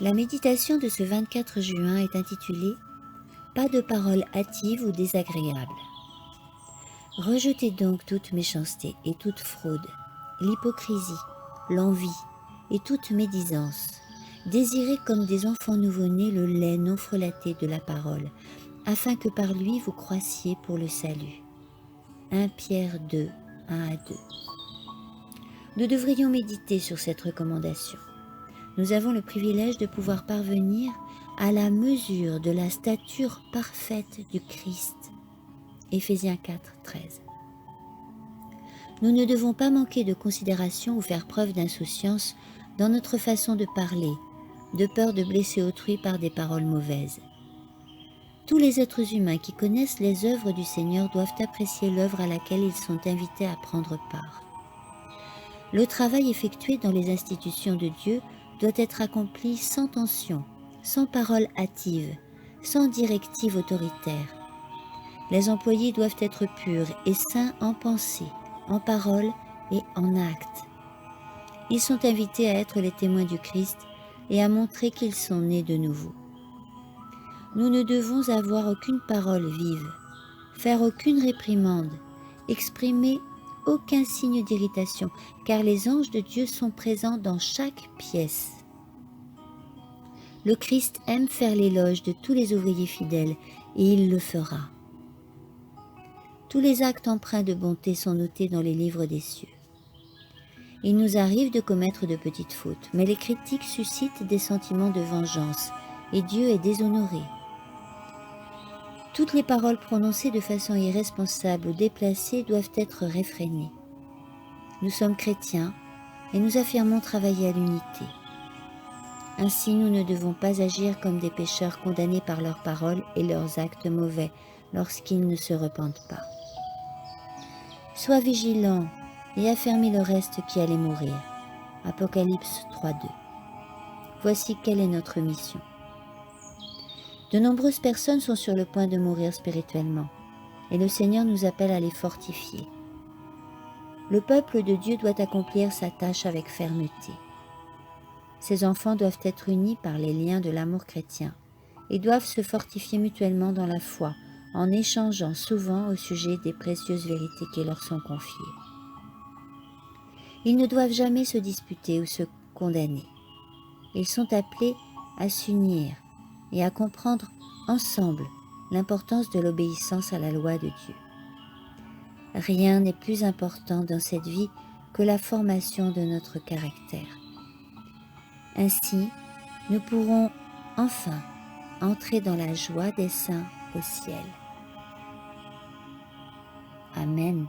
La méditation de ce 24 juin est intitulée « Pas de paroles hâtives ou désagréables ». Rejetez donc toute méchanceté et toute fraude, l'hypocrisie, l'envie et toute médisance. Désirez comme des enfants nouveau-nés le lait non frelaté de la parole, afin que par lui vous croissiez pour le salut. 1 Pierre 2, 1 à 2. Nous devrions méditer sur cette recommandation. Nous avons le privilège de pouvoir parvenir à la mesure de la stature parfaite du Christ. Éphésiens 4, 13. Nous ne devons pas manquer de considération ou faire preuve d'insouciance dans notre façon de parler, de peur de blesser autrui par des paroles mauvaises. Tous les êtres humains qui connaissent les œuvres du Seigneur doivent apprécier l'œuvre à laquelle ils sont invités à prendre part. Le travail effectué dans les institutions de Dieu doit être accompli sans tension, sans parole hâtive, sans directive autoritaire. Les employés doivent être purs et saints en pensée, en parole et en acte. Ils sont invités à être les témoins du Christ et à montrer qu'ils sont nés de nouveau. Nous ne devons avoir aucune parole vive, faire aucune réprimande, exprimer aucun signe d'irritation, car les anges de Dieu sont présents dans chaque pièce. Le Christ aime faire l'éloge de tous les ouvriers fidèles, et il le fera. Tous les actes empreints de bonté sont notés dans les livres des cieux. Il nous arrive de commettre de petites fautes, mais les critiques suscitent des sentiments de vengeance, et Dieu est déshonoré. Toutes les paroles prononcées de façon irresponsable ou déplacée doivent être réfrénées. Nous sommes chrétiens et nous affirmons travailler à l'unité. Ainsi, nous ne devons pas agir comme des pécheurs condamnés par leurs paroles et leurs actes mauvais lorsqu'ils ne se repentent pas. Sois vigilant et affermis le reste qui allait mourir. Apocalypse 3.2. Voici quelle est notre mission. De nombreuses personnes sont sur le point de mourir spirituellement, et le Seigneur nous appelle à les fortifier. Le peuple de Dieu doit accomplir sa tâche avec fermeté. Ses enfants doivent être unis par les liens de l'amour chrétien et doivent se fortifier mutuellement dans la foi en échangeant souvent au sujet des précieuses vérités qui leur sont confiées. Ils ne doivent jamais se disputer ou se condamner. Ils sont appelés à s'unir et à comprendre ensemble l'importance de l'obéissance à la loi de Dieu. Rien n'est plus important dans cette vie que la formation de notre caractère. Ainsi, nous pourrons enfin entrer dans la joie des saints au ciel. Amen.